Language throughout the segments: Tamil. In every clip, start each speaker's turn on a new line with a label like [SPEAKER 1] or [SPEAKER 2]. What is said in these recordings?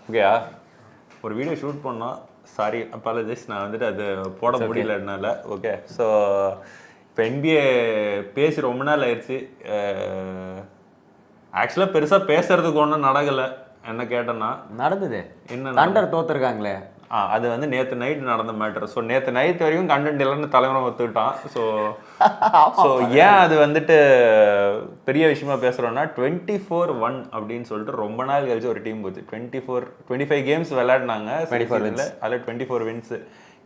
[SPEAKER 1] ஓகேயா, ஒரு வீடியோ ஷூட் பண்ணோம், சாரி அப்பாலஜிஸ், நான் வந்துட்டு அது போட முடியல என்னால். ஓகே, ஸோ இப்போ NBA பேசி ரொம்ப நாள் ஆயிடுச்சு. ஆக்சுவலாக பெருசாக பேசுறதுக்கு ஒன்றும் நடக்கலை. என்ன கேட்டேன்னா
[SPEAKER 2] நடந்தது
[SPEAKER 1] என்ன
[SPEAKER 2] தண்டர் தோத்துருக்காங்களே,
[SPEAKER 1] அது வந்து நேற்று நைட் நடந்த மேட்டர். ஸோ நேற்று நைட் வரைக்கும் கண்டென்ட் இல்லைன்னு தலைவனை ஒத்துக்கிட்டான். ஸோ ஏன் அது வந்துட்டு பெரிய விஷயமா பேசுகிறோன்னா 24-1 அப்படின்னு சொல்லிட்டு ரொம்ப நாள் கழிச்சு ஒரு டீம் போச்சு. 25 கேம்ஸ் விளையாடினாங்க, அதில் 24 வின்ஸு.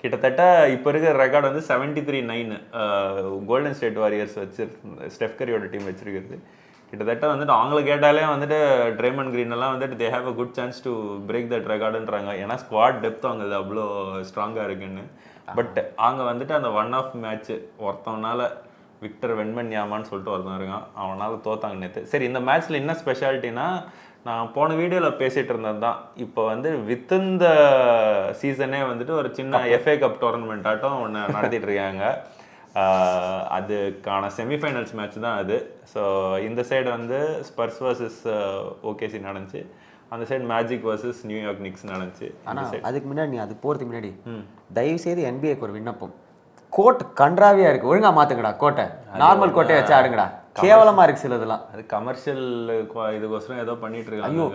[SPEAKER 1] கிட்டத்தட்ட இப்போ இருக்கிற ரெக்கார்டு வந்து 73-9 கோல்டன் ஸ்டேட் வாரியர்ஸ் ஸ்டெஃப் கரியோட டீம் வச்சிருக்கிறது. கிட்டத்தட்ட வந்துட்டு அவங்கள கேட்டாலே வந்துட்டு ட்ரேமண்ட் கிரீன் எல்லாம் வந்துட்டு they have a good chance to break that ரெக்கார்டுன்றாங்க. ஏன்னா ஸ்குவாட் டெப்த் அவங்க அவ்வளோ ஸ்ட்ராங்காக இருக்குன்னு. பட் அங்கே வந்துட்டு அந்த ஒன் ஆஃப் மேட்ச்சு ஒருத்தவனால விக்டர் வெண்மன்யாமான்னு சொல்லிட்டு ஒருத்தன் இருக்கான், அவனால் தோத்தாங்க நேற்று. சரி, இந்த மேட்ச்சில் என்ன ஸ்பெஷாலிட்டினா, நான் போன வீடியோவில் பேசிகிட்டு இருந்தது தான். இப்போ வந்து வித்தின் த சீசனே வந்துட்டு ஒரு சின்ன FA கப் டோர்னமெண்ட் ஆட்டம் ஒன்று நடத்திட்டு இருக்காங்க. அதுக்கான செமிஃபைனல்ஸ் மேட்ச் தான் அது. ஸோ இந்த சைடு வந்து ஸ்பர்ஸ் வர்சஸ் OKC நடந்துச்சு, அந்த சைடு மேஜிக் வர்சஸ் நியூயார்க் நிக்ஸ் நடந்துச்சு.
[SPEAKER 2] ஆனால் அதுக்கு முன்னாடி, நீ அது போகிறதுக்கு முன்னாடி தயவுசெய்து NBAக்கு ஒரு விண்ணப்பம். கோட் கன்றாவியா இருக்கு, ஒழுங்கா மாத்துங்கடா கோட்டை. நார்மல் கோட்டையை வச்சு ஆடுங்கடா, கேவலமா இருக்கு சிலதெல்லாம்.
[SPEAKER 1] அது கமர்ஷியல் இதுக்கோசரம் ஏதோ பண்ணிட்டு இருக்காங்க.
[SPEAKER 2] ஐயோ,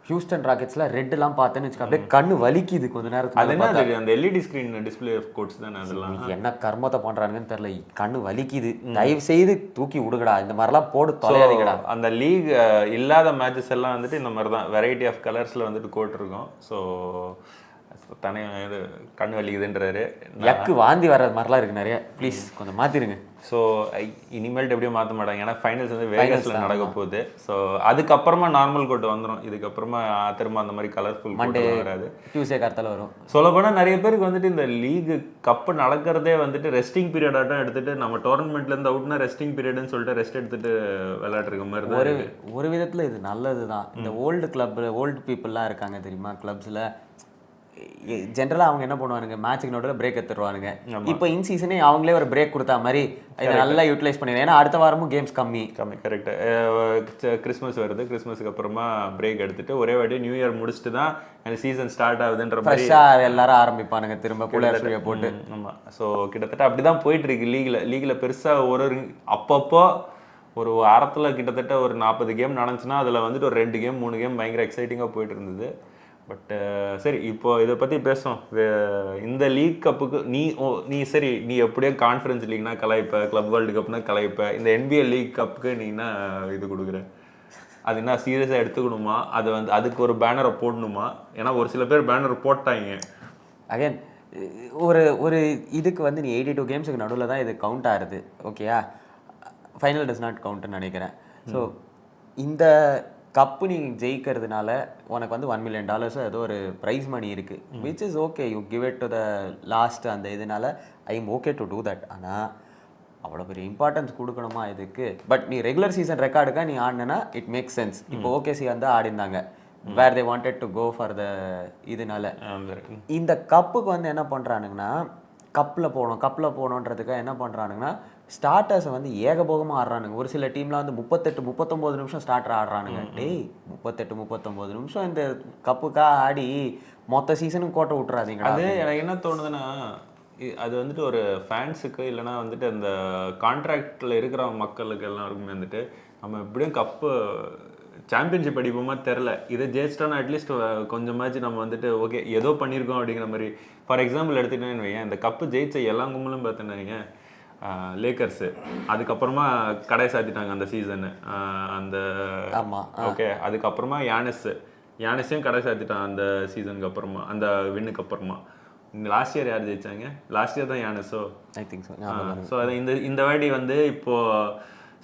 [SPEAKER 2] ஹியூஸ்டன் ராக்கெட்ஸ்ல ரெட் எல்லாம் பார்த்தேன்னு வச்சுக்க, அப்படியே கண்ணு வலிக்குது கொஞ்ச நேரத்துக்கு.
[SPEAKER 1] அது என்ன, அந்த LED ஸ்கிரீன் டிஸ்பிளே கோட்ஸ் தானே அதெல்லாம்.
[SPEAKER 2] என்ன கர்மத்தை பண்றாங்கன்னு தெரியல, கண்ணு வலிக்குது. தயவு செய்து தூக்கி விடுங்கடா, இந்த மாதிரிலாம் போட்டு தொலையாதீங்கடா.
[SPEAKER 1] அந்த லீக் இல்லாத மேட்சஸ் எல்லாம் வந்துட்டு இந்த மாதிரி தான் வெரைட்டி ஆஃப் கலர்ஸ்ல வந்துட்டு கோட் இருக்கும். ஸோ தனி இது கண்ணு வலிக்குதுன்றாரு,
[SPEAKER 2] யக்கு வாந்தி வர்றது மாதிரிலாம் இருக்கு நிறைய. ப்ளீஸ் கொஞ்சம் மாத்திருங்க.
[SPEAKER 1] ஸோ இனிமேல்ட்டு எப்படியும் மாற்ற மாட்டாங்க, ஏன்னா ஃபைனல்ஸ் வந்து வேகஸில் நடக்க போகுது. ஸோ அதுக்கப்புறமா நார்மல் கோட் வந்துடும். இதுக்கப்புறமா திரும்ப அந்த மாதிரி கலர்ஃபுல் மண்டே வராது,
[SPEAKER 2] டியூஸ்டே கார்த்தால வரும்.
[SPEAKER 1] சொல்லப்போனால் நிறைய பேருக்கு வந்துட்டு இந்த லீகு கப்பு நடக்கிறதே வந்துட்டு ரெஸ்டிங் பீரியட் ஆட்டம் எடுத்துட்டு, நம்ம டோர்னமெண்ட்லேருந்து அவுட்னா ரெஸ்டிங் பீரியட்னு சொல்லிட்டு ரெஸ்ட் எடுத்துட்டு விளையாடுற மாதிரி தான்.
[SPEAKER 2] ஒரு விதத்தில் இது நல்லது தான். இந்த ஓல்டு கிளப், ஓல்டு பீப்புளெலாம் இருக்காங்க தெரியுமா கிளப்ஸில், ஜென்ரலாக அவங்க என்ன பண்ணுவானுங்க, மேட்சுக்கு நோட்டில் பிரேக் எடுத்துருவானுங்க. இப்போ இன் சீசனே அவங்களே ஒரு பிரேக் கொடுத்தா மாதிரி இதை நல்லா யூட்டிலைஸ் பண்ணிடுறேன். ஏன்னா அடுத்த வாரமும் கேம்ஸ் கம்மி.
[SPEAKER 1] கரெக்டு. கிறிஸ்மஸ் வருது, கிறிஸ்மஸுக்கு அப்புறமா பிரேக் எடுத்துட்டு ஒரே வாட்டி நியூ இயர் முடிச்சுட்டு தான் அந்த சீசன் ஸ்டார்ட் ஆகுதுன்ற மாதிரி
[SPEAKER 2] எல்லாரும் ஆரம்பிப்பானுங்க திரும்ப கூலர் போட்டு.
[SPEAKER 1] ஆமாம். ஸோ கிட்டத்தட்ட அப்படி தான் போயிட்டு இருக்கு லீகில் பெருசாக ஒரு அப்பப்போ ஒரு வாரத்தில் கிட்டத்தட்ட ஒரு 40 கேம் நடந்துச்சுன்னா அதில் வந்துட்டு ஒரு 2 கேம் 3 கேம் பயங்கர எக்ஸைட்டிங்காக போயிட்டு இருந்தது. பட் சரி, இப்போ இதை பற்றி பேசுவோம். இந்த லீக் கப்புக்கு நீ சரி, நீ எப்படியோ கான்ஃபரன்ஸ் லீக்னா கலாய்ப்ப, கிளப் வேர்ல்டு கப்னா கலாய்ப்ப, இந்த NBA லீக் கப்புக்கு நீ என்ன இது கொடுக்குற? அது என்ன சீரியஸாக எடுத்துக்கணுமா? அது வந்து அதுக்கு ஒரு பேனரை போடணுமா? ஏன்னா ஒரு சில பேர் பேனர் போட்டாங்க.
[SPEAKER 2] அகைன் ஒரு இதுக்கு வந்து நீ 82 கேம்ஸுக்கு நடுவில் தான் இது கவுண்ட் ஆகுது. ஓகேயா, ஃபைனல் டஸ் நாட் கவுண்ட்னு நினைக்கிறேன். ஸோ இந்த கப்பு நீ ஜெயிக்கிறதுனால உனக்கு வந்து $1 million ஏதோ ஒரு ப்ரைஸ் மணி இருக்குது, which is okay. You give it to the last அந்த இதனால I am okay to do that. ஆனால் அவ்வளோ பெரிய இம்பார்ட்டன்ஸ் கொடுக்கணுமா இதுக்கு? பட் நீ ரெகுலர் சீசன் ரெக்கார்டுக்காக நீ ஆடினா இட் மேக்ஸ் சென்ஸ். இப்போ OKC வந்து ஆடிருந்தாங்க, where they wanted to go for the இதனால. இந்த கப்புக்கு வந்து என்ன பண்ணுறானுங்கன்னா, கப்பில் போகணுன்றதுக்காக என்ன பண்ணுறானுங்கன்னா, ஸ்டார்டர்ஸை வந்து ஏகபோகமாக ஆடுறானுங்க. ஒரு சில டீம்லாம் வந்து 38-39 நிமிஷம் ஸ்டார்டர் ஆடுறானுங்க. டேய் 38-39 நிமிஷம் இந்த கப்புக்காக ஆடி மொத்த சீசனும் கோட்டை விட்டுறாதீங்க.
[SPEAKER 1] அது எனக்கு என்ன தோணுதுன்னா, அது வந்துட்டு ஒரு ஃபேன்ஸுக்கு இல்லைனா வந்துட்டு அந்த கான்ட்ராக்டில் இருக்கிற மக்களுக்கு எல்லாருக்குமே வந்துட்டு நம்ம எப்படியும் கப்பு சாம்பியன்ஷிப் அடிப்போமா தெரில, இதை ஜெயிச்சிட்டோன்னா அட்லீஸ்ட் கொஞ்சமாச்சு நம்ம வந்துட்டு ஓகே ஏதோ பண்ணியிருக்கோம் அப்படிங்கிற மாதிரி. ஃபார் எக்ஸாம்பிள் எடுத்துக்கிட்டேன்னு வையேன், இந்த கப்பு ஜெயிச்ச எல்லா கும்பலும் பார்த்தேன்னு லேக்கர்ஸு, அதுக்கப்புறமா கடை சாத்திட்டாங்க அந்த சீசனு அந்த.
[SPEAKER 2] ஆமாம்,
[SPEAKER 1] ஓகே. அதுக்கப்புறமா யானிஸையும் கடை சாத்திட்டான் அந்த சீசனுக்கு அப்புறமா, அந்த வின்னுக்கு அப்புறமா. லாஸ்ட் இயர் யார் ஜெயிச்சாங்க? லாஸ்ட் இயர் தான் யானிஸோ ஐ திங்க் ஸோ. ஸோ அதை இந்த வாட்டி வந்து இப்போது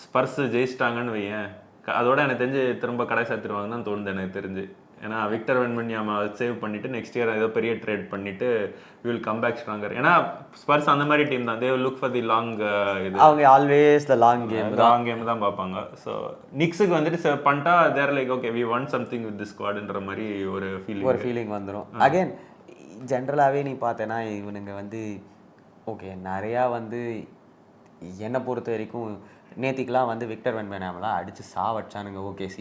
[SPEAKER 1] ஸ்பர்ஸ் ஜெயிச்சிட்டாங்கன்னு வையேன், அதோட எனக்கு தெரிஞ்சு திரும்ப கடை சாத்திடுவாங்கன்னு தான் தோணுது எனக்கு தெரிஞ்சு. ஏன்னா விக்டர் வென்மன்யாமா சேவ் பண்ணிவிட்டு நெக்ஸ்ட் இயர் ஏதோ பெரிய ட்ரேட் பண்ணிவிட்டு வில் கம் பேக் ஸ்ட்ராங்கர். ஏன்னா ஸ்பர்ஸ் அந்த மாதிரி டீம் தான், they will look for the long இது,
[SPEAKER 2] அவங்க ஆல்வேஸ் த லாங் கேம்
[SPEAKER 1] தான் பார்ப்பாங்க. ஸோ நிக்ஸுக்கு வந்துட்டு பண்ணிட்டா there like okay we want something with this ஸ்குவாட்ன்ற மாதிரி ஒரு
[SPEAKER 2] ஃபீலிங் வந்துடும். அகைன் ஜென்ரலாகவே நீ பார்த்தேன்னா இவனுங்க வந்து ஓகே நிறையா வந்து என்னை பொறுத்த வரைக்கும் நேத்திக்கெலாம் வந்து விக்டர் வென்மன்யாமெலாம் அடித்து சாவடிச்சானுங்க OKC.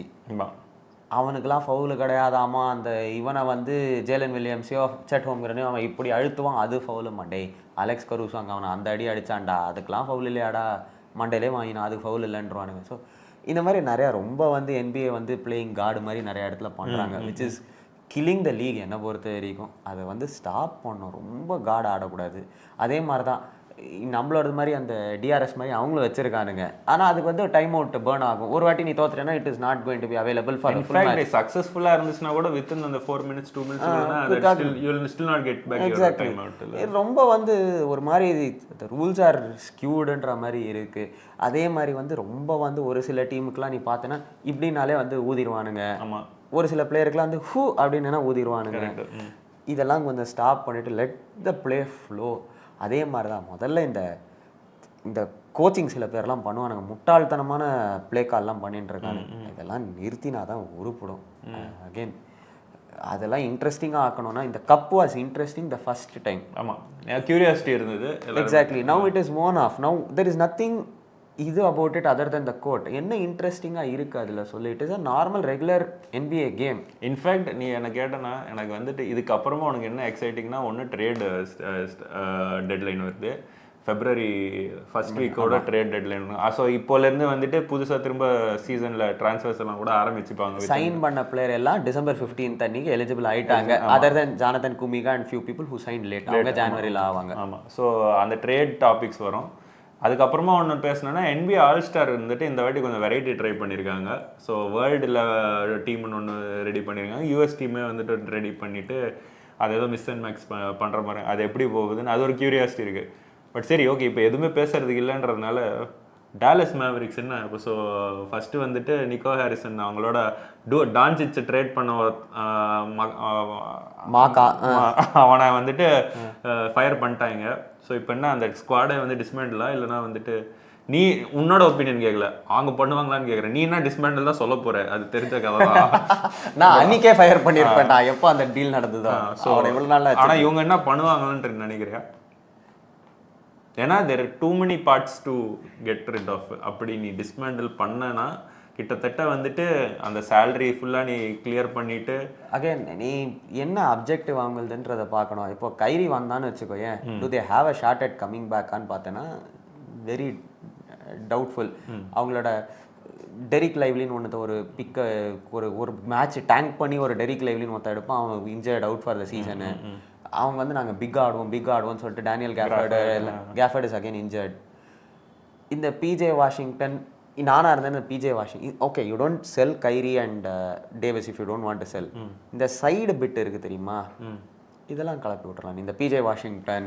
[SPEAKER 2] அவனுக்கெல்லாம் ஃபவுலு கிடையாதாமா, அந்த இவனை வந்து ஜேலன் வில்லியம்ஸையோ செட் ஹோம்கிறனையோ அவன் இப்படி அழுத்துவான், அது ஃபவுலு மண்டே. அலெக்ஸ் கரூஸ் அங்கே அவனை அந்த அடி அடித்தான்டா, அதுக்கெலாம் ஃபவுல் இல்லையாடா, மண்டேலே வாங்கினா அது ஃபவுல் இல்லைன்றவானுங்க. ஸோ இந்த மாதிரி நிறையா ரொம்ப வந்து NBA வந்து பிளேயிங் கார்டு மாதிரி நிறையா இடத்துல பண்ணுறாங்க, which is killing the league. என்னை பொறுத்த வரைக்கும் அதை வந்து ஸ்டாப் பண்ணணும், ரொம்ப கார்டு ஆடக்கூடாது. அதே மாதிரி தான் நம்மளோட மாதிரி அந்த டிஆர்எஸ் மாதிரி அவங்களும் வச்சிருக்கானுங்க. ஆனால் அதுக்கு வந்து டைம் அவுட் பேர்ன் ஆகும். ஒரு வாட்டி நீ தோத்துட்டேன்னா it is not going to be available for the full match.
[SPEAKER 1] சக்ஸஸ்ஃபுல்லாக இருந்துச்சுன்னா கூட வித்தின் அந்த 4 minutes 2 minutes you will still not get back your time out.
[SPEAKER 2] ரொம்ப வந்து ஒரு மாதிரி ரூல்ஸ் ஆர் ஸ்கியூடுன்ற மாதிரி இருக்கு. அதே மாதிரி வந்து ரொம்ப வந்து ஒரு சில டீமுக்குலாம் நீ பார்த்தேன்னா இப்படினாலே வந்து ஊதிடுவானுங்க.
[SPEAKER 1] ஆமாம்,
[SPEAKER 2] ஒரு சில பிளேயருக்குலாம் வந்து ஹூ அப்படின்னா ஊதிடுவானுங்க. இதெல்லாம் கொஞ்சம் ஸ்டாப் பண்ணிட்டு லெட் த பிளே ஃப்ளோ. அதே மாதிரி தான் முதல்ல இந்த கோச்சிங் சில பேர்லாம் பண்ணுவானுங்க, முட்டாள்தனமான பிளே கால்லாம் பண்ணிட்டு இருக்காங்க. இதெல்லாம் நிறுத்தினா தான் உருப்படும். அகெயின் அதெல்லாம் இன்ட்ரெஸ்டிங்காக ஆக்கணும்னா இந்த cup was interesting the first time.
[SPEAKER 1] ஆமாம், கியூரியாசிட்டி இருந்தது.
[SPEAKER 2] Exactly. Now it is moan off. Now there is nothing இது about it other than the court. என்ன இன்ட்ரெஸ்டிங்காக இருக்குது அதில் சொல்லி. It is a normal regular NBA game.
[SPEAKER 1] In fact நீ என்ன கேட்டனா எனக்கு வந்துட்டு இதுக்கப்புறமா உனக்கு என்ன எக்ஸைட்டிங்னா, ஒன்று ட்ரேட் டெட்லைன் வருது, February 1st வீக்கோட ட்ரேட் டெட்லைன். ஸோ இப்போலேருந்து வந்துட்டு புதுசாக திரும்ப சீசனில் ட்ரான்ஸ்ஃபர்ஸ் எல்லாம் கூட ஆரம்பிச்சுப்பாங்க.
[SPEAKER 2] சைன் பண்ண பிளேயர் எல்லாம் December 15th அன்னைக்கு எலிஜிபிள் ஆயிட்டாங்க. Other than Jonathan Kuminga and few people who sign late, அவங்க ஜனவரியில் ஆவாங்க.
[SPEAKER 1] ஆமாம், ஸோ அந்த ட்ரேட் டாபிக்ஸ் வரும். அதுக்கப்புறமா ஒன்று பேசணுன்னா NBA ஆல் ஸ்டார் வந்துட்டு இந்த வாட்டி கொஞ்சம் வெரைட்டி ட்ரை பண்ணியிருக்காங்க. ஸோ வேர்ல்டில் டீம்னு ஒன்று ரெடி பண்ணியிருக்காங்க, US டீமே வந்துட்டு ரெடி பண்ணிவிட்டு அது ஏதோ மிஸ் அண்ட் மேக்ஸ் பண்ணுற மாதிரி. அது எப்படி போகுதுன்னு அது ஒரு கியூரியாசிட்டி இருக்குது. பட் சரி, ஓகே, இப்போ எதுவுமே பேசுறதுக்கு இல்லைன்றதுனால டாலஸ் மேவரிக்ஸ் என்ன இப்போ. ஸோ ஃபஸ்ட்டு வந்துட்டு நிக்கோ ஹாரிசன் அவங்களோட டான்சிச்சை ட்ரேட் பண்ண அவனை வந்துட்டு ஃபயர் பண்ணிட்டாங்க. ஸோ இப்போ என்ன அந்த ஸ்குவாடை வந்து டிஸ்மேண்டிலா இல்லைனா வந்துட்டு நீ உன்னோட ஒப்பீனியன் கேட்கல, அவங்க பண்ணுவாங்களான்னு கேட்குறேன். நீ என்ன டிஸ்மேண்டில் தான் சொல்ல போற, அது தெரிஞ்ச கதை தான்.
[SPEAKER 2] நான் அன்னைக்கே ஃபயர் பண்ணியிருப்பேன்டா எப்போ அந்த டீல் நடந்ததோ. ஸோ இவ்வளோ நாள்
[SPEAKER 1] ஆனால் இவங்க என்ன பண்ணுவாங்கன்னு நினைக்கிறியா? ஏன்னா there are too many parts to get rid of. அப்படி நீ டிஸ்மேண்டில் பண்ணனா கிட்டத்தட்ட வந்துட்டு அந்த சேலரி ஃபுல்லாக நீ கிளியர் பண்ணிட்டு
[SPEAKER 2] அகைன் நீ என்ன அப்ஜெக்டிவ் வாங்குதுன்றதை பார்க்கணும். இப்போ கைரி வந்தான்னு வச்சுக்கோ, ஏன் do they have a shot at coming பேக்கான்னு பார்த்தேன்னா வெரி டவுட்ஃபுல். அவங்களோட டெரிக் லைவ்லின்னு ஒன்று ஒரு பிக்கை ஒரு மேட்ச் டேங்க் பண்ணி ஒரு டெரிக் லைவ்லின்னு ஒருத்த எடுப்பான், அவன் injured out for the season. அவங்க வந்து நாங்கள் பிக் ஆடுவோம்னு சொல்லிட்டு Daniel Gafford is again injured. இந்த பிஜே வாஷிங்டன், நானாக இருந்தேன் PJ Washing, okay you don't sell Kyrie and Davis if you don't want to sell. இந்த சைடு பிட் இருக்குது தெரியுமா, இதெல்லாம் கலப்பி விட்டுறலாம். இந்த பிஜே வாஷிங்டன்,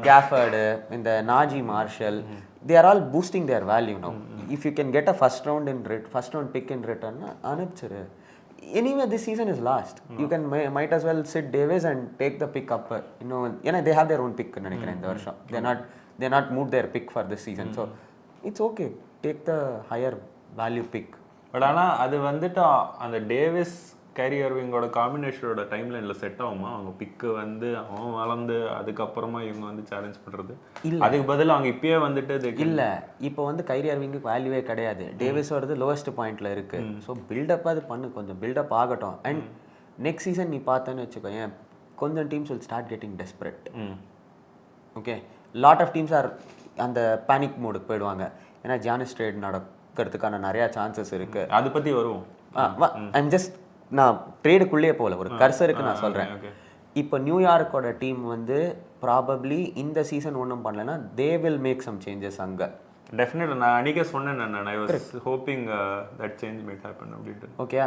[SPEAKER 2] கேஃபர்டு, இந்த Naji Marshall, they are all boosting their value now. If you can get a first round pick in return, அனுப்பிச்சிரு. Anyway, this season is last. You can might as well sit Davis and take the pick up. You know, they have their own pick நினைக்கிறேன் இந்த வருஷம். They're not moved their pick for this season. So it's okay. Take the higher value pick.
[SPEAKER 1] But ஆனால் அது வந்துட்டு அந்த டேவிஸ் கேரி அர்விங்கோட காம்பினேஷனோட டைம்லைனில் செட் ஆகுமா? அவங்க பிக்கு வந்து அவன் வளர்ந்து அதுக்கப்புறமா இவங்க வந்து சேலஞ்ச் பண்ணுறது இல்லை. அதுக்கு பதில் அவங்க இப்பயே வந்துட்டு
[SPEAKER 2] இல்லை, இப்போ வந்து கைரி அர்விங்குக்கு வேல்யூவே கிடையாது. டேவிஸோடது லோவஸ்ட் பாயிண்ட்ல இருக்கு. ஸோ பில்டப் அது பண்ணு, கொஞ்சம் பில்டப் ஆகட்டும். அண்ட் நெக்ஸ்ட் சீசன் நீ பார்த்தேன்னு வச்சுக்கோ, ஏன் கொஞ்சம் teams will start getting desperate. Okay, lot of teams are அந்த பேனிக் மோடுக்கு போயிடுவாங்க. ஏன்னா ஜியானிஸ் ட்ரேட் நடக்கிறதுக்கான நிறையா சான்சஸ் இருக்கு.
[SPEAKER 1] அதை பற்றி வருவோம்.
[SPEAKER 2] ஐம் ஜஸ்ட் நான் ட்ரேடுக்குள்ளேயே போகல, ஒரு கர்சருக்கு நான் சொல்கிறேன். இப்போ நியூயார்க்கோட டீம் வந்து ப்ராபப்ளி இந்த சீசன் ஒன்றும் பண்ணலைன்னா they will make some changes அங்கே.
[SPEAKER 1] டெஃபினெட்லி நான் அன்றைக்கே சொன்னேன், I was hoping that change might happen அப்படின்ட்டு.
[SPEAKER 2] ஓகே,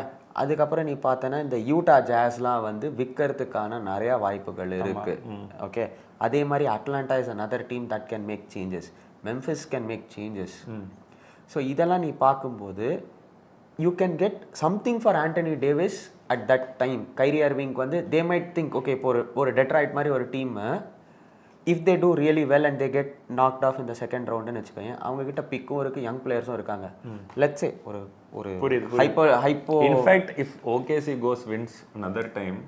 [SPEAKER 2] அதுக்கப்புறம் நீ பார்த்தேன்னா இந்த யூட்டா ஜாஸ்லாம் வந்து விற்கிறதுக்கான நிறையா வாய்ப்புகள் இருக்குது. ஓகே, அதே மாதிரி Atlanta is another team that can make changes. Memphis can make changes. So இதெல்லாம் நீ பார்க்கும்போது you can get something for Anthony Davis at that time. கைரி அர்விங் வந்து they might think, okay, இப்போ ஒரு டெட்ராய்ட் மாதிரி ஒரு team if they do really well and they get knocked off in the second round ன்னு வச்சுக்கோங்க, அவங்க கிட்ட பிக்கும் இருக்கு, யங் பிளேயர்ஸும் இருக்காங்க. let's say ஒரு hypo
[SPEAKER 1] in fact if OKC goes wins another time,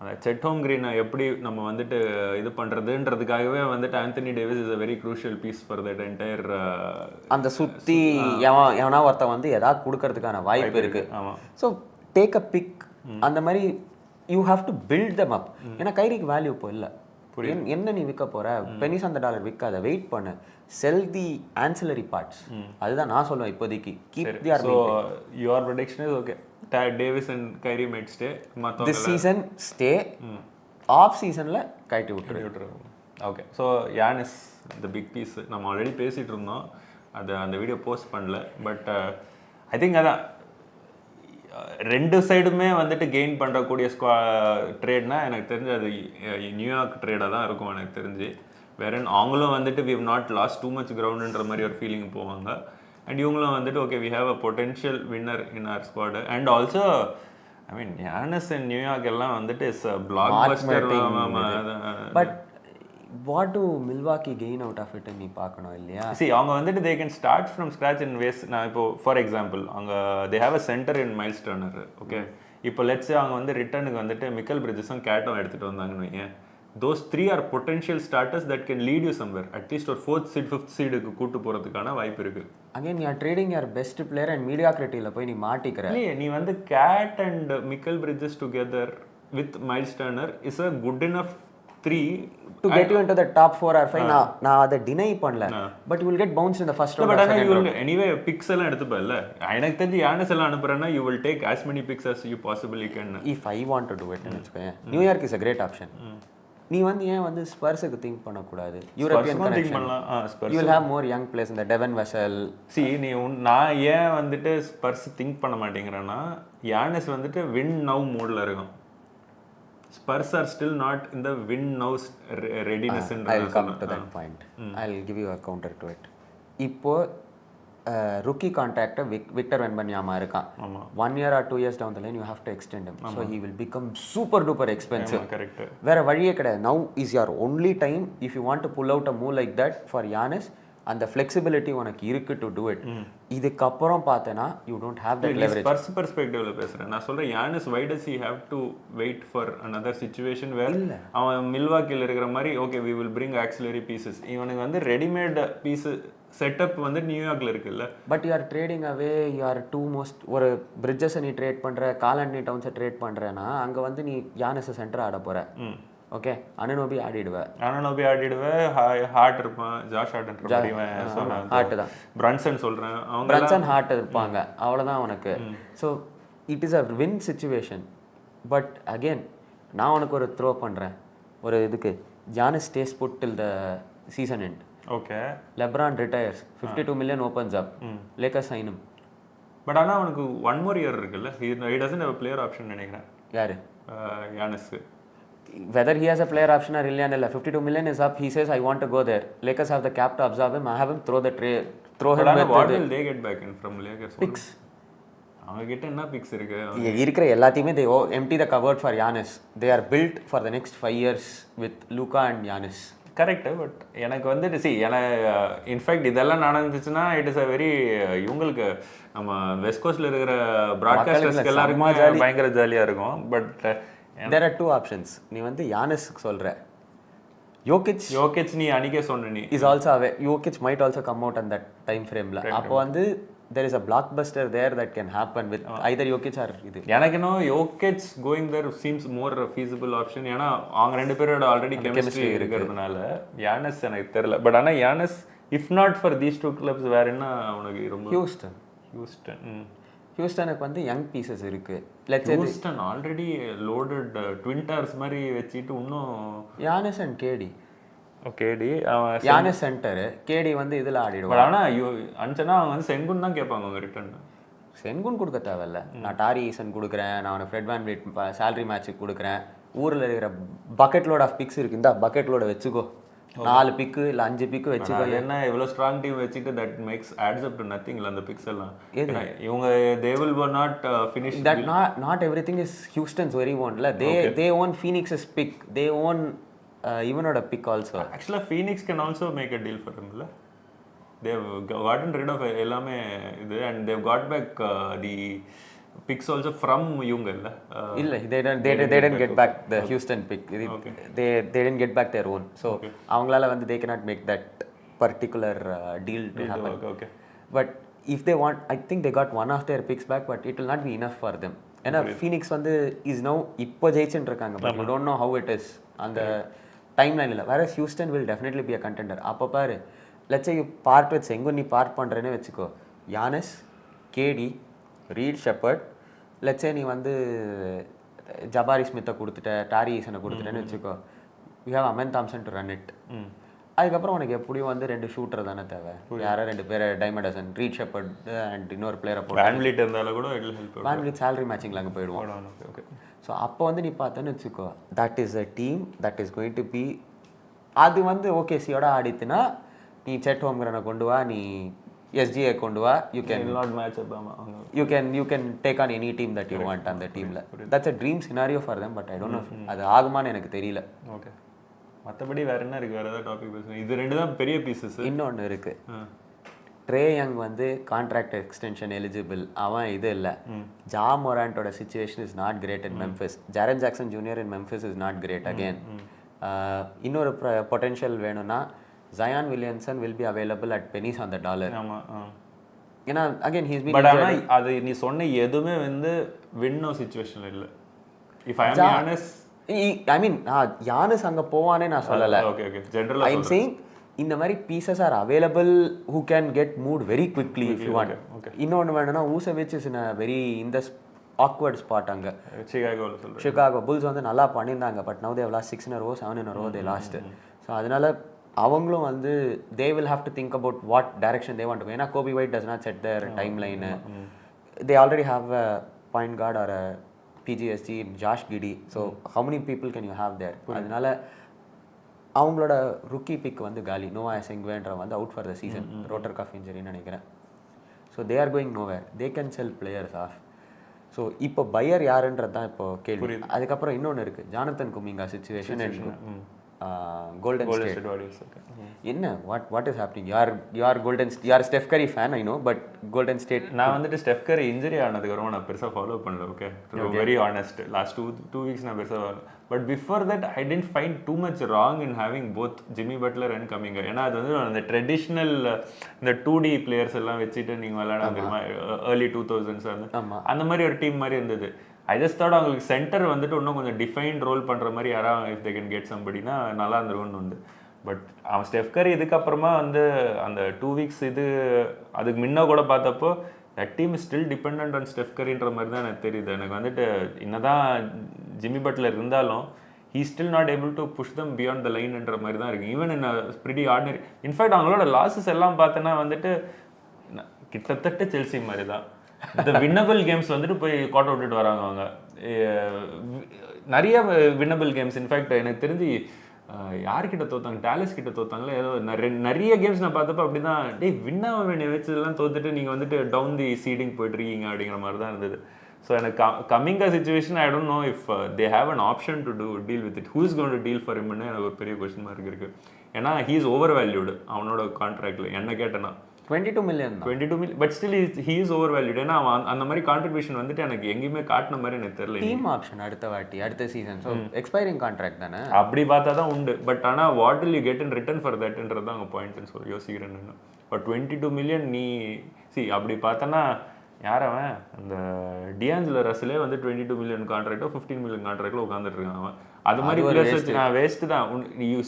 [SPEAKER 1] அந்த செட் ஹோம் கிரீனை எப்படி நம்ம வந்துட்டு இது பண்ணுறதுன்றதுக்காகவே வந்துட்டு Anthony Davis is a very crucial piece for that entire.
[SPEAKER 2] அந்த சுற்றி எவனா ஒருத்தன் வந்து எதாவது கொடுக்கறதுக்கான வாய்ப்பு இருக்கு.
[SPEAKER 1] ஆமாம்.
[SPEAKER 2] ஸோ டேக் அ பிக் அந்த மாதிரி யூ ஹாவ் டு பில்ட் தம் அப். ஏன்னா கைரிக்கு வேல்யூ இப்போ இல்லை. என்ன நீ விற்க போற? பெனிஸ் அந்த டாலர் விற்காத, வெயிட் பண்ணு, செல் தி ஆன்சிலரி பார்ட்ஸ். அதுதான் நான் சொல்லுவேன் இப்போதைக்கு. Keep the R.
[SPEAKER 1] So your prediction is okay, Davis and Kyrie might stay, மற்றவங்க
[SPEAKER 2] திஸ் சீசன் ஸ்டே, ஆஃப் சீசனில் கட்டி விட்டுருவோம்.
[SPEAKER 1] Okay. So Giannis the big piece நம்ம ஆல்ரெடி பேசிகிட்டு இருந்தோம், அந்த வீடியோ போஸ்ட் பண்ணல. பட் ஐ திங்க் அதான் ரெண்டு சைடுமே வந்துட்டு கெயின் பண்ணுறக்கூடிய ட்ரேட்னா எனக்கு தெரிஞ்சு அது நியூயார்க் ட்ரேடாக தான் இருக்கும் எனக்கு தெரிஞ்சு. வேற அவங்களும் வந்துட்டு we have not lost too much கிரவுண்டுன்ற மாதிரி ஒரு ஃபீலிங் போவாங்க. அண்ட் இவங்களும் வந்துட்டு okay we have a potential winner in our squad. And also I mean Giannis and நியூயார்க் எல்லாம் வந்துட்டு is blockbuster.
[SPEAKER 2] But what do Milwaukee gain out of it நீ பார்க்கணும் இல்லையா?
[SPEAKER 1] அவங்க வந்துட்டு they can start from scratch in ways. நான் இப்போ ஃபார் எக்ஸாம்பிள் அவங்க they have a centre in miles turner. Okay, இப்போ லெட்ஸ் அவங்க வந்து ரிட்டர்னுக்கு வந்துட்டு மிக்கல் பிரிட்ஜஸும் கேட்டும் எடுத்துகிட்டு வந்தாங்கன்னு வைங்க. those three are potential starters that can lead you somewhere. At least ஒரு 4th seed 5th seedக்கு கூட்டு போறதுக்கான வாய்ப்பு இருக்கு.
[SPEAKER 2] Again you are trading your best player and mediocrityல போய் நீ மாட்டிக்கற.
[SPEAKER 1] இல்ல நீ வந்து Cat and Michael Bridges together with Miles Turner is a good enough 3
[SPEAKER 2] to get you into the top 4 or 5. நான் அதை deny பண்ணல. But you will get bounced in the first round.
[SPEAKER 1] But you will anyway picks எல்லாம் எடுத்துப்பல்ல. எனக்கு தெரிஞ்சு யானிஸ் எல்லாம் அனுப்புறேன்னா you will take as many picks as you possibly can.
[SPEAKER 2] If I want to do it வெச்சுக்கோங்க. New York is a great option. நீ வந்து ஏன் வந்து ஸ்பர்ஸுக்கு திங்க் பண்ணக்கூடாது? European connection. You will have more young players in the Devon Vassell.
[SPEAKER 1] See நான் ஏன் வந்துட்டு ஸ்பர்ஸ் திங்க் பண்ண மாட்டேங்கிறேன்னா யானிஸ் வந்துட்டு வின் நவ் மோட்ல இருக்கும். Spurs are still not in the win now readiness.
[SPEAKER 2] I'll come to that point. I'll give you a counter to it. இப்போ rookie contract விக்டர் வென்பன்யாமா இருக்கான். 1 year or 2 years down the line you have to extend him. So he will become super duper expensive.
[SPEAKER 1] Correct.
[SPEAKER 2] வேற வழியே கிடையாது. Now is your only time if you want to pull out a move like that for Giannis. அந்த flexibility உனக்கு இருக்கு to do it. இதுக்கு அப்புறம் பார்த்தேனா you don't have that leverage.
[SPEAKER 1] Spurs perspectiveல பேசுறேன். நான் சொல்றேன் Giannis why does he have to wait for another situation where அவன் மில்வாக்கில இருக்கிற மாதிரி okay we will bring auxiliary pieces. இவனுக்கு வந்து ரெடிமேட் பீஸ் செட்டப் வந்து நியூயார்க்ல இருக்குல்ல.
[SPEAKER 2] But you are trading away you are two most. ஒரு பிரிட்ஜஸை நீ ட்ரேட் பண்ற, காலண்டி டவுன்ஸை ட்ரேட் பண்றேன்னா அங்க வந்து நீ யானிஸை சென்டர் ஆட போற. ஓகே, அனனோபி ஆடிடுவேன்.
[SPEAKER 1] ஹார்ட் இருப்பான், ஜாஷ் ஹார்ட்
[SPEAKER 2] ஹார்ட் தான்.
[SPEAKER 1] பிரன்சன் சொல்றேன், அவங்க
[SPEAKER 2] பிரன்சன் ஹார்ட் இருப்பாங்க, அவ்வளவுதான் உனக்கு. So it is a win situation. But again நான் உனக்கு ஒரு த்ரோ பண்றேன் ஒரு இதுக்கு. Giannis stays put till the season end.
[SPEAKER 1] Okay.
[SPEAKER 2] LeBron retires. 52 million opens up. Lakers sign him.
[SPEAKER 1] But ஆனா அவனுக்கு 1 more year இருக்குல்ல. He doesn't have a player option நினைக்கிறேன்.
[SPEAKER 2] யாரு?
[SPEAKER 1] Giannis.
[SPEAKER 2] Whether he has a player option or இல்லையா இல்ல, 52 million is up. He says I want to go there. Lakers have the cap to absorb him. I have him throw him with
[SPEAKER 1] what will they get back in from Lakers?
[SPEAKER 2] Picks.
[SPEAKER 1] அவங்க கிட்ட என்ன பிக்ஸ் இருக்கு?
[SPEAKER 2] இருக்கிற எல்லாத்தையுமே they empty the cupboard for Giannis. They are built for the next 5 years with Luka and Giannis.
[SPEAKER 1] Correct. But எனக்கு வந்துட்டு இன்ஃபேக்ட் இதெல்லாம் நடந்துச்சுன்னா இட் இஸ் அ வெரி இவங்களுக்கு நம்ம வெஸ்ட் கோஸ்ட்ல இருக்கிற ப்ராட்காஸ்டர்ஸ்க்கு எல்லாருக்குமே பயங்கர ஜாலியாக இருக்கும். But
[SPEAKER 2] there are 2 options. நீ வந்து யானிஸ்க்கு சொல்ற, யோகிச்
[SPEAKER 1] நீ அன்னைக்கே சொன்ன நீ
[SPEAKER 2] is also away. யோகிச் might also come out on that time frameல. அப்போ வந்து there is a blockbuster there that can happen with either Jokic or இது.
[SPEAKER 1] எனக்கு இன்னும் Jokic going there seems more a feasible option. ஏன்னா அவங்க ரெண்டு பேரோட ஆல்ரெடி கெமிஸ்ட்ரி இருக்கிறதுனால யானிஸ் எனக்கு தெரியல. பட் ஆனால் யானிஸ் if not for these 2 clubs வேற என்ன உனக்கு ரொம்ப?
[SPEAKER 2] ஹியூஸ்டனுக்கு வந்து யங் பீசஸ் இருக்கு.
[SPEAKER 1] Houston already loaded twin towers மாதிரி வச்சுட்டு இன்னும்
[SPEAKER 2] யானிஸ் அண்ட் கேடி.
[SPEAKER 1] யானிஸ்
[SPEAKER 2] சென்டர், கேடி வந்து இதில் ஆடிடுவாங்க.
[SPEAKER 1] ஆனால் அஞ்சனா அவங்க வந்து செங்குன் தான் கேட்பாங்க அவங்க ரிட்டர்ன்.
[SPEAKER 2] செங்குன் கொடுக்க தேவையில்ல. நான் டாரி ஈசன் கொடுக்குறேன், நான் அவனை ஃப்ரெட் வேன் வீட் சேலரி மேட்ச்சுக்கு கொடுக்குறேன். ஊரில் இருக்கிற பக்கெட் லோட் ஆஃப் பிக்ஸ் இருக்கு, இந்த பக்கெட் லோட வச்சுக்கோ. 4 பிக்கு இல்லை 5 பிக்கு வச்சுக்கோ.
[SPEAKER 1] என்ன இவ்வளோ ஸ்ட்ராங் டீம் வச்சுட்டு that makes odds up to nothing இல்லை அந்த பிக்ஸ் எல்லாம். இவங்க they will not finish
[SPEAKER 2] that. Not everything is Houston's very own. They own Phoenix's pick. They own இவனோட பிக் ஆல்சோ.
[SPEAKER 1] ஆக்சுவலாக Phoenix can also make a deal for him. They've gotten rid of எல்லாமே இது and they've got back the picks also from இவங்க இல்லை
[SPEAKER 2] இல்லை they didn't get back the Houston pick. They didn't get back their own. So அவங்களால வந்து they cannot make that particular deal to happen.
[SPEAKER 1] Okay.
[SPEAKER 2] But if they want, I think they got one of their picks back, but it will not be enough for them. ஏன்னா ஃபீனிக்ஸ் வந்து இஸ் நோ இப்போ ஜெயிச்சுட்டு இருக்காங்க, but you don't know how it is அந்த டைம் லைன் இல்லை. வேற Houston will definitely be a contender. அப்போ பாரு, லட்சே யூ பார்ட் வித் எங்கோ நீ பார்ட் பண்ணுறேன்னு வச்சுக்கோ, யானிஸ், கேடி, ரீட் ஷெப்பர்ட், லட்சே நீ வந்து ஜபாரி ஸ்மித்தை கொடுத்துட்ட, டாரி ஈசனை கொடுத்துட்டேன்னு வச்சுக்கோ, you have Amen Thompson to run it. அதுக்கப்புறம் உனக்கு எப்படியும் வந்து 2 ஷூட்டர் தானே தேவை, யாரோ 2 பேர் டைமண்டசன், ரீட் ஷெப்பர்ட் அண்ட் இன்னொரு பிளேயரை போட்டு
[SPEAKER 1] வேன்லிட் இருந்தாலும் கூட
[SPEAKER 2] வேன்லிட் சேலரி மேட்சிங்கில் அங்கே போயிடுவோம்.
[SPEAKER 1] ஓகே.
[SPEAKER 2] ஸோ அப்போ வந்து நீ பார்த்தோன்னு வச்சுக்கோ, that is a team that is going to be, அது வந்து ஓகேசியோட ஆடித்துனா நீ செட் ஹோம்கிறனை கொண்டு வா, நீ எஸ்ஜிஏ கொண்டு வா, you can take on any team that you want அந்த டீமில். That's a dream scenario for them, but I don't no அது ஆகுமான்னு எனக்கு தெரியல.
[SPEAKER 1] ஓகே. மற்றபடி வேற என்ன இருக்கு, வேற ஏதாவது டாபிக் பேசுவோம். இது 2 தான் பெரிய பீசஸ்.
[SPEAKER 2] இன்னொன்று இருக்கு, ட்ரே யங் வந்து கான்ட்ராக்ட் எக்ஸ்டென்ஷன் எலிஜிபிள், அவன் இது இல்லை. ஜா மொராண்டோட situation is not great in Memphis. Jaren Jackson junior in Memphis is not great again. இன்னொரு பொட்டென்ஷியல் வேணும்னா Zion Williamson will be available at pennies on the dollar. ஏன்னா அகைன் ஹீஸ் பீன்,
[SPEAKER 1] பட் ஆனால் அது நீ சொன்ன எதுவுமே வந்து வின்னோ சிச்சுவேஷன் இல்லை. If I am honest,
[SPEAKER 2] I mean Giannis அங்கே போவானே நான் சொல்லலை. ஐ எம் சேயிங் இந்த மாதிரி pieces are available who can get moved very quickly if you want. இன்னொன்று வேணும்னா Vucevic is in a very இந்த ஆக்வர்ட் ஸ்பாட். அங்கே சிகாகோ புல்ஸ் வந்து நல்லா பண்ணியிருந்தாங்க, but now they lost 6 in a row 7 in a row they lost. So அதனால அவங்களும் வந்து they will have to think about what direction they want to. ஏன்னா Coby White does not set their timeline. They already have a point guard or a PGSG, Josh Giddey. So how many people can you have there? அதனால அவங்களோட ருக்கி பிக் வந்து காலி. நோவா செங்வேன்ற வந்து out for the season, rotator cuff இன்ஜரின்னு நினைக்கிறேன். So they are going nowhere, they can sell players off. So இப்போ பையர் யாருன்றது தான் இப்போ கேள்வி. அதுக்கப்புறம் இன்னொன்று இருக்குது, Jonathan Kuminga situation and Golden State. என்ன வாட் இஸ் ஹேப்பனிங்? யார் Steph Curry fan I know, but golden state
[SPEAKER 1] நான் வந்துட்டு ஸ்டெஃப் கரி இன்ஜரி ஆனதுக்கப்புறம் நான் பெருசாக ஃபாலோ பண்ணல. Okay, very honest, last two weeks நான் பெருசாக. But before that I didn't find too much wrong in having both Jimmy Butler and Kuminga. ஏன்னா அது வந்து அந்த ட்ரெடிஷ்னல் இந்த 2D பிளேயர்ஸ் எல்லாம் வச்சுட்டு நீங்கள் விளையாட தெரியுமா, ஏர்லி 2000s அந்த மாதிரி ஒரு டீம் மாதிரி இருந்தது. ஐ ஜஸ்ட் தாட் அவங்களுக்கு சென்டர் வந்துட்டு இன்னும் கொஞ்சம் டிஃபைன்ட் ரோல் பண்ணுற மாதிரி யாராவது இஃப் தே கேன் கெட் சம்படினா நல்லா இருந்துருக்கும்னு வந்து. பட் அவன் ஸ்டெஃப் கரி இதுக்கப்புறமா வந்து அந்த 2 வீக்ஸ் இது அதுக்கு முன்ன கூட பார்த்தப்போ that team is still depend on Steph கரின்ற மாதிரி தான் எனக்கு தெரியுது. எனக்கு வந்துட்டு என்னதான் ஜிம்மி பட்லர் இருந்தாலும் he still not able to push them beyond the line என்ற மாதிரி தான் இருக்குது. Even in pretty ordinary. In fact அவங்களோட லாஸஸ் எல்லாம் பார்த்தோன்னா வந்துட்டு கிட்டத்தட்ட செல்சி மாதிரி தான். இந்த வின்னபிள் கேம்ஸ் வந்துட்டு போய் கோட்டை விட்டுட்டு வராங்க அவங்க. நிறைய வின்னபிள் கேம்ஸ் இன்ஃபேக்ட் எனக்கு தெரிஞ்சு யார்கிட்ட தோத்தாங்க, டாலஸ் கிட்ட தோத்தாங்களே ஏதோ நிறைய கேம்ஸ் நான் பார்த்தப்போ அப்படி தான், டே வின்னாக வேண்டிய வச்சதெல்லாம் தோத்துட்டு நீங்கள் வந்துட்டு டவுன் தி சீடிங் போயிட்டுருக்கீங்க அப்படிங்கிற மாதிரி தான் இருந்தது. ஸோ எனக்கு coming situation I don't know if they have an option to deal with it. Who is going to deal for ஹிம்னு எனக்கு ஒரு பெரிய கொஸ்டின் மார்க் இருக்குது. ஏன்னா ஹீ இஸ் ஓவர் வேல்யூடு அவனோட கான்ட்ராக்டில் என்ன கேட்டேன்னா
[SPEAKER 2] 22 million
[SPEAKER 1] but still he is over valued. ஏன்னா அவன் அந்த மாதிரி கான்ட்ரிபியூஷன் வந்துட்டு எனக்கு எங்கேயுமே காட்டின மாதிரி எனக்கு தெரியல.
[SPEAKER 2] டீம் ஆப்ஷன் அடுத்த சீசன், ஸோ எக்ஸ்பைரிங் கான்ட்ராக்ட் தானே,
[SPEAKER 1] அப்படி பார்த்தா தான் உண்டு. பட் ஆனால் what will you get in return for தட்ன்றது தான் அங்கே பாயிண்ட்னு சொல்லி யோசிக்கிறேன் நான். பட் 22 million நீ அப்படி பார்த்தோன்னா யார் அவன் அந்த டியான்ஜிலோ ரஸ்ஸலே வந்து 22 million கான்ட்ராக்டோ 15 million கான்ட்ராக்டில் உட்காந்துட்டு இருக்கான் அவன். அது மாதிரி பிளேயர்ஸ் நான் வேஸ்ட் தான்.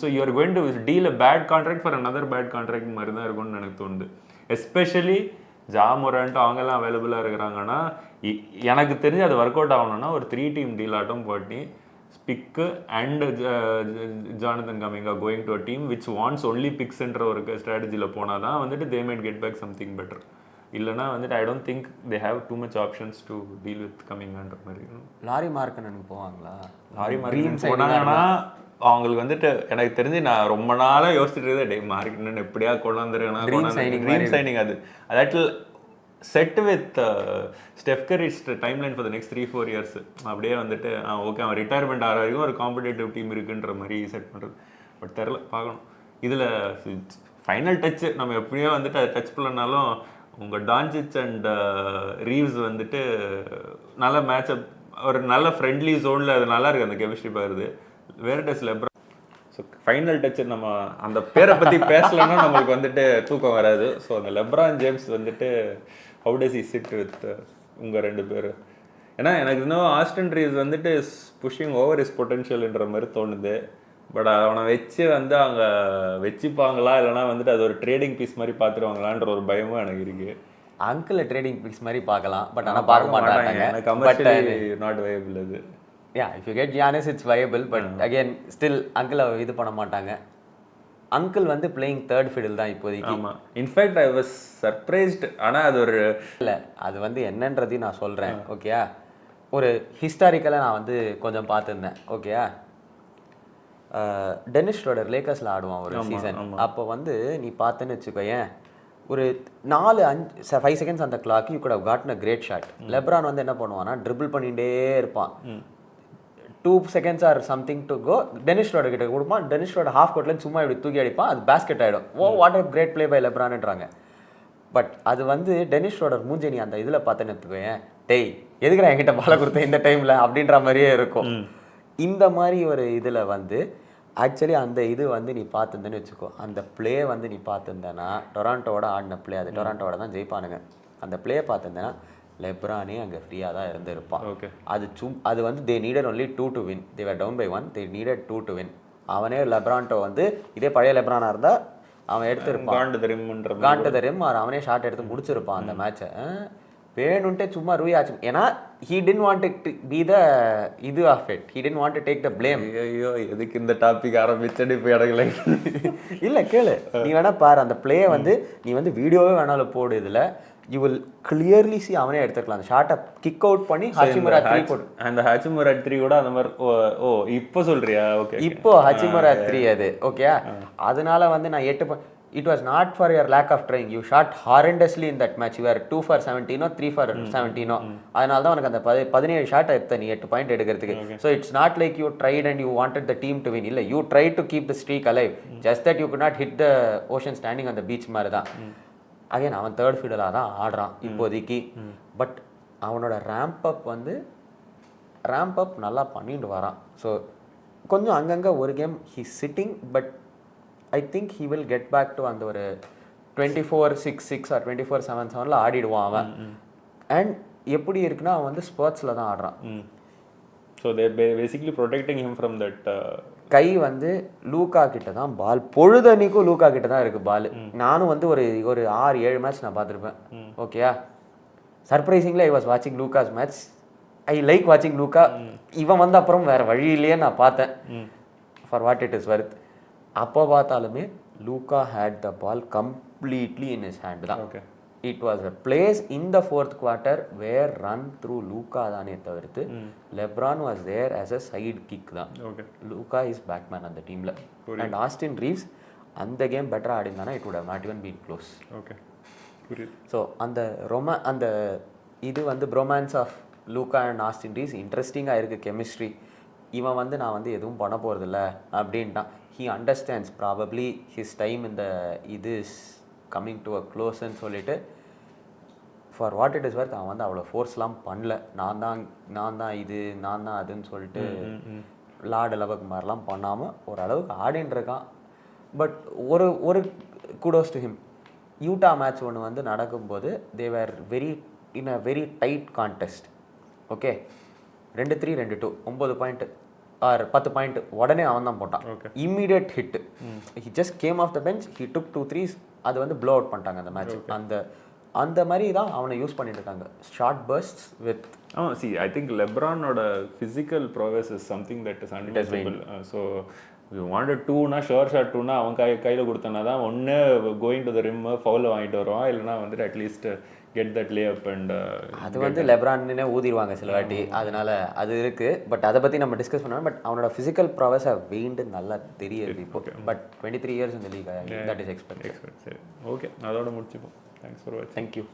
[SPEAKER 1] So you are going to deal a bad contract for another bad contract மாதிரி தான் இருக்கும்னு எனக்கு தோணுது. எஸ்பெஷலி ஜா மொரான்ட்டு அவங்கெல்லாம் அவைலபிளாக இருக்கிறாங்கன்னா எனக்கு தெரிஞ்சு அது ஒர்க் அவுட் ஆகணும்னா ஒரு 3 team டீல் ஆட்டம் போட்டி pick and Jonathan Kuminga going to a team which wants only பிக்ஸ்ன்ற ஒரு ஸ்ட்ராட்டஜியில் போனால் தான் வந்துட்டு they might get back something better. இல்லைனா வந்துட்டு I don't think they have too much options to deal with கமிங்கான்ற மாதிரி.
[SPEAKER 2] லாரி மார்க்கனுக்கு போவாங்களா?
[SPEAKER 1] லாரி மார்க்கன் போனாங்கன்னா அவங்களுக்கு வந்துட்டு எனக்கு தெரிஞ்சு நான் ரொம்ப நாளாக யோசிச்சுட்டு இருக்கேன், டே மார்க்கெட் எப்படியா கொண்டாந்துருக்கேன் ட்ரீம் சைனிங். அது that will set with Steph Curry's timeline for the next 3-4 years. அப்படியே வந்துட்டு ஓகே அவன் ரிட்டையர்மெண்ட் ஆகிற வரைக்கும் ஒரு காம்படிட்டிவ் டீம் இருக்குன்ற மாதிரி செட் பண்ணுறது. பட் தெரில, பார்க்கணும். இதில் ஃபைனல் டச்சு நம்ம எப்படியோ வந்துட்டு அதை டச் பண்ணனாலும் உங்கள் டான்சிச் அண்ட் ரீவ்ஸ் வந்துட்டு நல்ல மேட்சப், ஒரு நல்ல ஃப்ரெண்ட்லி ஜோனில் அது நல்லா இருக்குது, அந்த கெமிஸ்ட்ரி பாருது. வேர் டஸ் லெப்ரான். ஸோ ஃபைனல் டச் நம்ம அந்த பேரை பற்றி பேசலைன்னா நம்மளுக்கு வந்துட்டு தூக்கம் வராது. ஸோ அந்த லெப்ரான் ஜேம்ஸ் வந்துட்டு how does he sit with உங்கள் 2 பேர்? ஏன்னா எனக்கு இன்னும் ஆஸ்டன் ரீவ்ஸ் வந்துட்டு புஷிங் ஓவர் இஸ் பொட்டென்ஷியல்ன்ற மாதிரி தோணுது. பட் அவனை வச்சு வந்து அவங்க வச்சுப்பாங்களா, இல்லைனா வந்துட்டு அது ஒரு ட்ரேடிங் பீஸ் மாதிரி பார்த்துருவாங்களான்ற ஒரு பயமும் எனக்கு இருக்குது.
[SPEAKER 2] அங்கிள் ட்ரேடிங் பீஸ் மாதிரி பார்க்கலாம், பட் ஆனால் பார்க்க மாட்டாங்க.
[SPEAKER 1] எனக்கு கமர்ஷியலி நாட் வயபிள் அது.
[SPEAKER 2] If you get Giannis it's viable, but again still uncle இது பண்ண மாட்டாங்க. அங்கிள் வந்து பிளேயிங் தேர்ட் ஃபிடில் தான் இப்போதைக்கு.
[SPEAKER 1] ஆமாம், இன்ஃபேக்ட் ஐ வாஸ் சர்ப்ரைஸ்டு. ஆனால் அது ஒரு
[SPEAKER 2] இல்லை, அது வந்து என்னன்றதையும் நான் சொல்கிறேன். ஓகேயா, ஒரு ஹிஸ்டாரிக்கலாக நான் வந்து கொஞ்சம் பார்த்துருந்தேன். ஓகேயா, டெனிஸ் ஷ்ரோடர் லேக்கர்ஸில் ஆடுவான் ஒரு சீசன். அப்போ வந்து நீ பார்த்துன்னு வச்சுக்கோயேன், ஒரு 4-5 செகண்ட்ஸ் அந்த clock you could have gotten a great shot. LeBron வந்து என்ன பண்ணுவான்னா ட்ரிபிள் பண்ணிகிட்டே இருப்பான். 2 seconds or something to go, Dennis Schroder கிட்ட கொடுப்பான். டெனிஸ் ஷ்ரோடர் ஹாஃப் கோர்ட்லேருந்து சும்மா இப்படி தூக்கி அடிப்பான், அது பேஸ்கெட் ஆகிடும். What a great play by லெப்ரான்ன்றாங்க. பட் அது வந்து டெனிஸ் ஷ்ரோடர் மூஞ்சி நீ அந்த இதில் பார்த்துன்னு எடுத்துக்கோயேன், டேய் எதுக்குடா என்கிட்ட பாலை கொடுத்த இந்த டைமில் அப்படின்ற மாதிரியே இருக்கும். இந்த மாதிரி ஒரு இதில் வந்து ஆக்சுவலி அந்த இது வந்து நீ பார்த்துருந்தேன்னு வச்சுக்கோ, அந்த பிளே வந்து நீ பார்த்துருந்தேன்னா டொராண்டோவோட ஆடின பிளே, அது டொராண்டோவோட தான் ஜெயிப்பானுங்க. அந்த பிளே பார்த்துருந்தேன்னா லெப்ரானே அங்கே ஃப்ரீயாக தான் இருந்திருப்பான். அது வந்து they needed only 2 to win. They were down by 1, they needed 2 to win. அவனே லெப்ரான்ட்டோ வந்து இதே பழைய லெப்ரானாக இருந்தால் அவன் எடுத்திருப்பான், காண்டு தரும், அவனே ஷாட் எடுத்து முடிச்சிருப்பான் அந்த மேட்சை. வேணுன்ட்டே சும்மா ரூய் ஆச்சு. ஏன்னா he didn't want to be the இது of it, he didn't want to take the blame.
[SPEAKER 1] ஐயோ எதுக்கு இந்த டாபிக் ஆரம்பிச்சடி போய் இடங்கள.
[SPEAKER 2] இல்லை கேளு, நீ வேணா பாரு அந்த பிளே வந்து, நீ வந்து வீடியோவே வேணாலும் போடு, இதில் யூ வில் கிளியர்லி சி அவனே எடுத்துக்கலாம். அந்த ஷார்ட்டை கிக் அவுட் பண்ணி ஹச்சிமுரா 3 போட்டு,
[SPEAKER 1] அந்த ஹச்சிமுரா 3 கூட அந்த மாதிரி. இப்போ சொல்றியா? ஓகே,
[SPEAKER 2] இப்போ ஹச்சிமுரா 3 அது ஓகே. அதனால வந்து நான் 8 it was not for your lack of trying. You shot horrendously in that match. You were 2 for 17 or 3 for 17. அதனால தான் உனக்கு அந்த 17 ஷாட் எடுத்த நீ 8 பாயிண்ட் எடுக்கிறதுக்கு. So it's not like you tried and you wanted the team to win. இல்லை, you tried to keep the streak alive. Just that you could not hit the ocean standing on the beach மாதிரி தான். அகைன் அவன் தேர்ட் ஃபீல்டராக தான் ஆடுறான் இப்போதைக்கு. பட் அவனோட ரேம்ப் அப் நல்லா பண்ணிட்டு வரான். ஸோ கொஞ்சம் அங்கங்கே ஒரு game he sitting, but I think he will get back to அந்த ஒரு 24-6-6 ஆர் 24-7-7 ஆடிடுவான் அவன். அண்ட் எப்படி இருக்குன்னா அவன் வந்து ஸ்போர்ட்ஸில் தான் ஆடுறான்.
[SPEAKER 1] So they basically protecting him from that.
[SPEAKER 2] Guy வந்து லூக்கா கிட்ட தான் பால், பொழுதன்னைக்கும் லூக்கா கிட்ட தான் இருக்குது பால். நானும் வந்து ஒரு 6-7 மேட்ச் நான் பார்த்துருப்பேன். ஓகேயா, சர்ப்ரைசிங்லி ஐ வாஸ் வாட்சிங் லூக்காஸ் மேட்ச். ஐ லைக் வாட்சிங் லூக்கா. இவன் வந்து அப்புறம் வேறு வழியிலேயே நான் பார்த்தேன், for what it is worth. அப்போ பார்த்தாலுமே Luka had the ball completely in his hand தான். It was a place in the 4th quarter where run through Luka தானே தவிர்த்து LeBron was there as a sidekick தான். லூக்கா இஸ் பேக்மேன் அந்த டீமில். அண்ட் ஆஸ்டின் ரீவ்ஸ் அந்த கேம் பெட்டராக ஆடிந்தானா it would have not even been close. So அந்த இது வந்து bromance of Luka and Austin Reaves இன்ட்ரெஸ்டிங்காக இருக்குது. கெமிஸ்ட்ரி இவன் வந்து நான் வந்து எதுவும் பண்ண போகிறதில்ல அப்படின்ட்டான். he understands probably his time in the இது is coming to a close ன்னு சொல்லிட்டு for what it is worth அவன் வந்து அவ்வளோ ஃபோர்ஸ்லாம் பண்ணல. நான் தான் இது நான் தான் அதுன்னு சொல்லிட்டு லார்டு அளவுக்கு மாதிரிலாம் பண்ணாமல் ஓரளவுக்கு ஆடின்னு இருக்கான். பட் ஒரு kudos to him. Utah match ஒன்று வந்து நடக்கும்போது they were in a very tight contest. Okay, 2-3 2-2 9 point or 10 point உடனே அவன் தான் போட்டான். Immediate hit. He just came off the bench, he took 2 3s. அது வந்து ப்ளோ அவுட் பண்ணிட்டாங்க அந்த மேட்ச். அந்த மாதிரி தான் அவனை யூஸ் பண்ணிட்டு இருக்காங்க, short bursts with.
[SPEAKER 1] I think லெப்ரானோட physical progress is something that is undisputable. So you wanted 2னா ஷோர் ஷாட் 2னா அவன் கையில் கொடுத்தனா தான் ஒன்று going to the rim foul வாங்கிட்டு வருவான், இல்லைனா வந்துட்டு at least get that layup. அண்ட்
[SPEAKER 2] அது வந்து லெப்ரான்னே ஊதிடுவாங்க சில வாட்டி, அதனால அது இருக்குது. பட் அதை பற்றி நம்ம டிஸ்கஸ் பண்ணோம். பட் அவனோட ஃபிசிக்கல் ப்ராவஸை வெயின்ட்டு நல்லா தெரியுது இப்போ. பட் 23 years இந்த லீக் தட் இஸ் எக்ஸ்பெக்ட்.
[SPEAKER 1] சரி, ஓகே, அதோட முடிச்சுப்போம். தேங்க்ஸ் ஃபார் வாட்சிங்.
[SPEAKER 2] தேங்க்யூ.